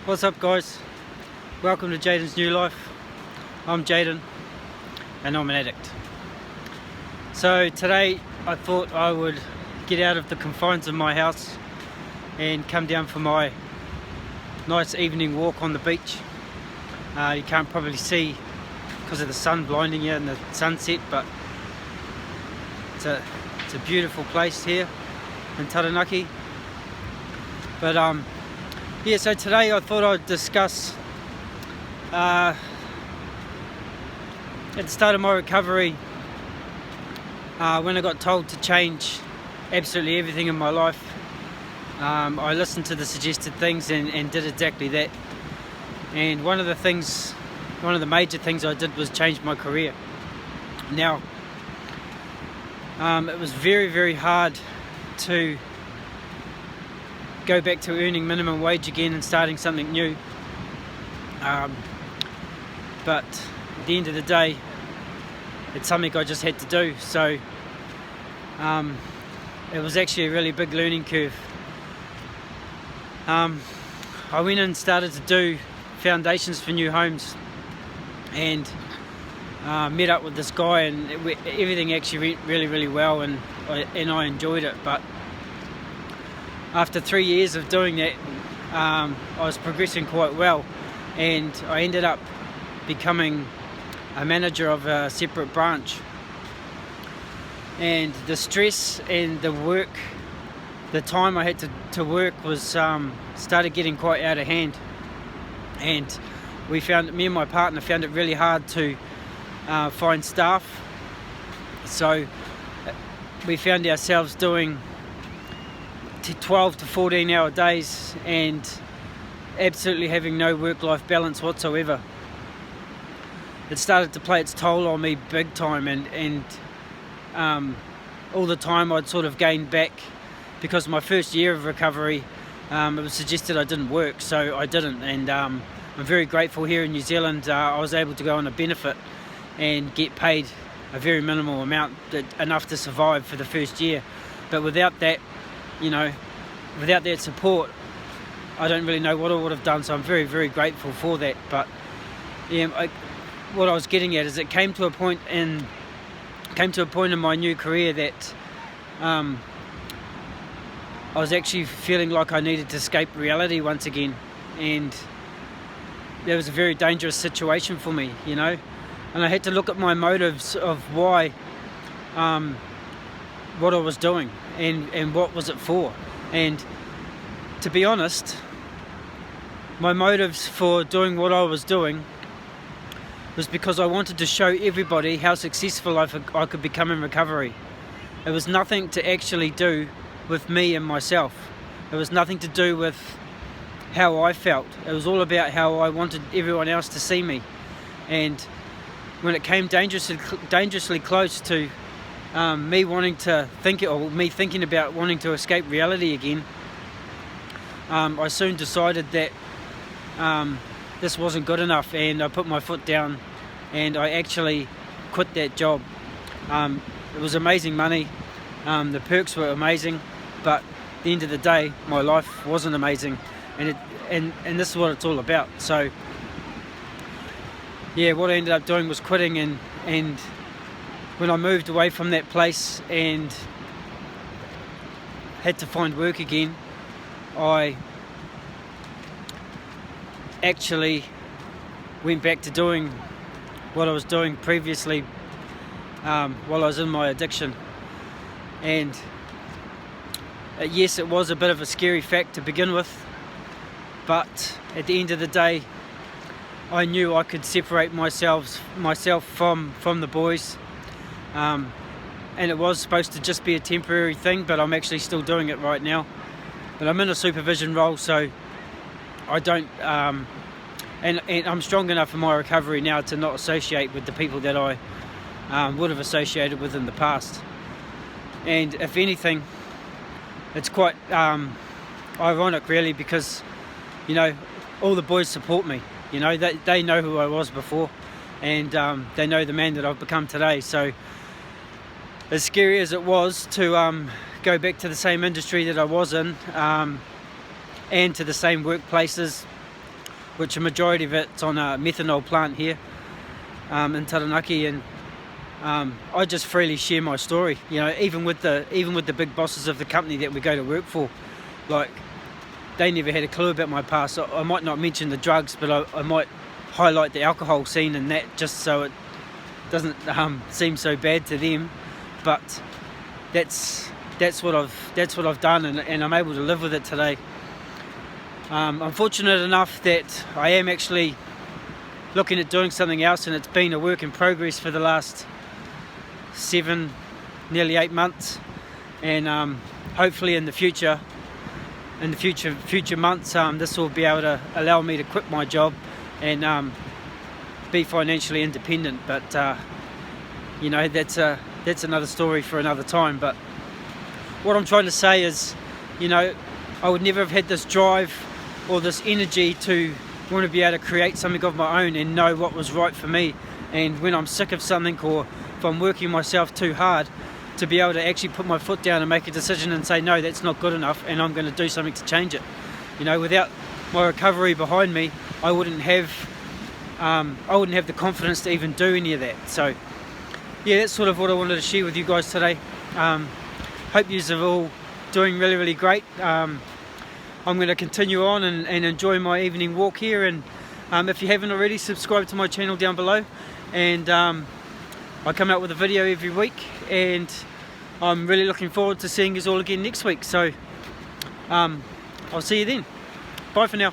What's up, guys? Welcome to Jaden's New Life. I'm Jaden and I'm an addict. So today I thought I would get out of the confines of my house and come down for my nice evening walk on the beach. You can't probably see because of the sun blinding you and the sunset, but it's a beautiful place here in Taranaki. But yeah, so today I thought I'd discuss at the start of my recovery, when I got told to change absolutely everything in my life. I listened to the suggested things and did exactly that. And one of the major things I did was change my career. Now, it was very, very hard to go back to earning minimum wage again and starting something new. But at the end of the day, it's something I just had to do. So it was actually a really big learning curve. I went and started to do foundations for new homes and met up with this guy, and everything actually went really, really well, and I enjoyed it. But after 3 years of doing that, I was progressing quite well, and I ended up becoming a manager of a separate branch. And the stress and the work, the time I had to work was started getting quite out of hand. And me and my partner found it really hard to find staff. So we found ourselves doing 12 to 14 hour days and absolutely having no work-life balance whatsoever. It started to play its toll on me big time, and all the time I'd sort of gained back, because my first year of recovery, it was suggested I didn't work, so I didn't. And I'm very grateful here in New Zealand. I was able to go on a benefit and get paid a very minimal amount, enough to survive for the first year. But without that, without that support, I don't really know what I would have done. So I'm very, very grateful for that. But yeah, what I was getting at is it came to a point in my new career that I was actually feeling like I needed to escape reality once again, and that was a very dangerous situation for me, and I had to look at my motives of why, what I was doing and what was it for. And to be honest, my motives for doing what I was doing was because I wanted to show everybody how successful I could become in recovery. It was nothing to actually do with me and myself. It was nothing to do with how I felt. It was all about how I wanted everyone else to see me. And when it came dangerously close to me thinking about wanting to escape reality again, I soon decided that this wasn't good enough, and I put my foot down and I actually quit that job. It was amazing money, the perks were amazing, but at the end of the day my life wasn't amazing, and this is what it's all about. So yeah, what I ended up doing was quitting, and when I moved away from that place and had to find work again, I actually went back to doing what I was doing previously, while I was in my addiction. And yes, it was a bit of a scary fact to begin with, but at the end of the day I knew I could separate myself from the boys, and it was supposed to just be a temporary thing, but I'm actually still doing it right now. But I'm in a supervision role, so I don't and I'm strong enough in my recovery now to not associate with the people that I would have associated with in the past. And if anything, it's quite ironic really, because all the boys support me. They know who I was before, and they know the man that I've become today. So as scary as it was to go back to the same industry that I was in, and to the same workplaces, which a majority of it's on a methanol plant here in Taranaki, and I just freely share my story. You know, even with the big bosses of the company that we go to work for, like, they never had a clue about my past. I might not mention the drugs, but I might highlight the alcohol scene and that, just so it doesn't seem so bad to them. But that's what I've done, and I'm able to live with it today. I'm fortunate enough that I am actually looking at doing something else, and it's been a work in progress for the last 7, nearly 8 months, and hopefully in the future months, this will be able to allow me to quit my job and be financially independent. But you know, that's another story for another time. But what I'm trying to say is, you know, I would never have had this drive or this energy to want to be able to create something of my own and know what was right for me. And when I'm sick of something, or if I'm working myself too hard, to be able to actually put my foot down and make a decision and say, no, that's not good enough, and I'm going to do something to change it. You know, without my recovery behind me, I wouldn't have the confidence to even do any of that. So yeah, that's sort of what I wanted to share with you guys today. Hope you are all doing really, really great. I'm going to continue on and enjoy my evening walk here, and if you haven't already, subscribe to my channel down below, and I come out with a video every week, and I'm really looking forward to seeing you all again next week. So I'll see you then. Bye for now.